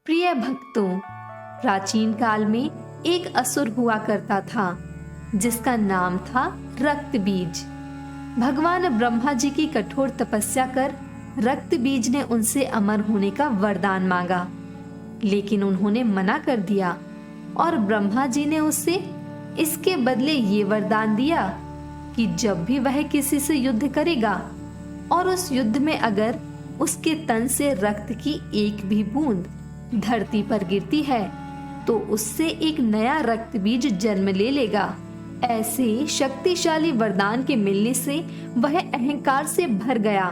प्रिय भक्तों, प्राचीन काल में एक असुर हुआ करता था जिसका नाम था रक्त बीज। भगवान ब्रह्मा जी की कठोर तपस्या कर रक्त बीज ने उनसे अमर होने का वरदान मांगा, लेकिन उन्होंने मना कर दिया और ब्रह्मा जी ने उससे इसके बदले ये वरदान दिया कि जब भी वह किसी से युद्ध करेगा और उस युद्ध में अगर उसके तन से रक्त की एक भी बूंद धरती पर गिरती है तो उससे एक नया रक्त बीज जन्म ले लेगा। ऐसे शक्तिशाली वरदान के मिलने से वह अहंकार से भर गया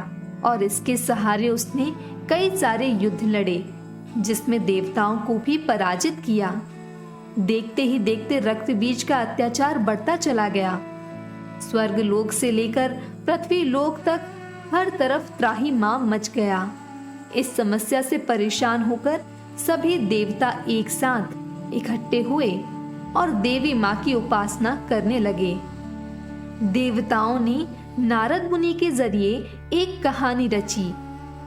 और इसके सहारे उसने कई सारे युद्ध लड़े जिसमें देवताओं को भी पराजित किया। देखते ही देखते रक्त बीज का अत्याचार बढ़ता चला गया। स्वर्ग लोक से लेकर पृथ्वी लोक तक हर तरफ त्राहिमाम मच गया। इस समस्या से परेशान होकर सभी देवता एक साथ इकट्ठे हुए और देवी माँ की उपासना करने लगे। देवताओं ने नारद मुनि के जरिए एक कहानी रची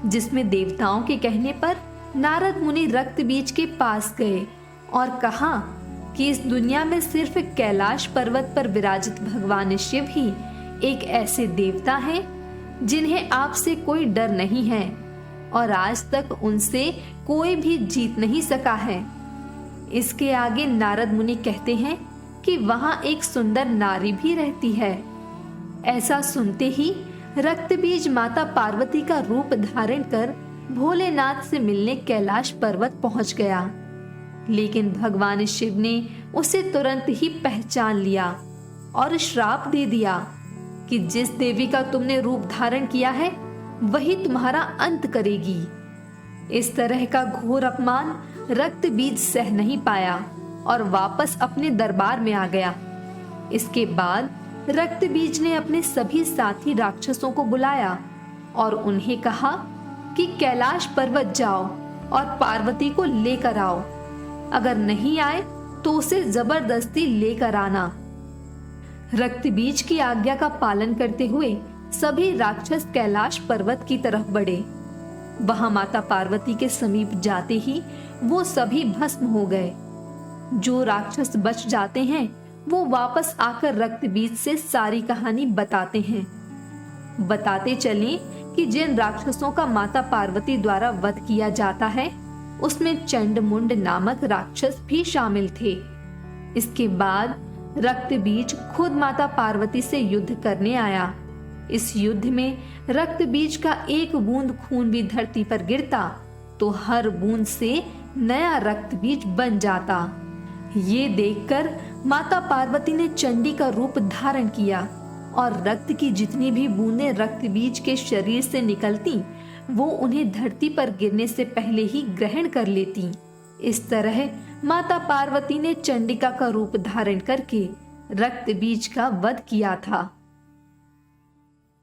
जिसमें देवताओं के कहने पर नारद मुनि रक्त बीज के पास गए और कहा कि इस दुनिया में सिर्फ कैलाश पर्वत पर विराजित भगवान शिव ही एक ऐसे देवता हैं जिन्हें आपसे कोई डर नहीं है और आज तक उनसे कोई भी जीत नहीं सका है। इसके आगे नारद मुनि कहते हैं कि वहां एक सुंदर नारी भी रहती है। ऐसा सुनते ही रक्त बीज माता पार्वती का रूप धारण कर भोलेनाथ से मिलने कैलाश पर्वत पहुंच गया, लेकिन भगवान शिव ने उसे तुरंत ही पहचान लिया और श्राप दे दिया कि जिस देवी का तुमने रूप धारण किया है वही तुम्हारा अंत करेगी। इस तरह का घोर अपमान रक्त बीज सह नहीं पाया और वापस अपने दरबार में आ गया। इसके बाद रक्त बीज ने अपने सभी साथी राक्षसों को बुलाया और उन्हें कहा कि कैलाश पर्वत जाओ और पार्वती को लेकर आओ। अगर नहीं आए तो उसे जबरदस्ती लेकर आना। रक्त बीज की आज्ञा का पालन करते हुए सभी राक्षस कैलाश पर्वत की तरफ बढ़े। वहां माता पार्वती के समीप जाते ही वो सभी भस्म हो गए। जो राक्षस बच जाते हैं वो वापस आकर रक्त बीज से सारी कहानी बताते हैं। बताते चलें कि जिन राक्षसों का माता पार्वती द्वारा वध किया जाता है उसमें चंडमुंड नामक राक्षस भी शामिल थे। इसके बाद रक्त बीज खुद माता पार्वती से युद्ध करने आया। इस युद्ध में रक्त बीज का एक बूंद खून भी धरती पर गिरता तो हर बूंद से नया रक्त बीज बन जाता। ये देखकर माता पार्वती ने चंडी का रूप धारण किया और रक्त की जितनी भी बूंदें रक्त बीज के शरीर से निकलती वो उन्हें धरती पर गिरने से पहले ही ग्रहण कर लेती। इस तरह माता पार्वती ने चंडिका का रूप धारण करके रक्त बीज का वध किया था।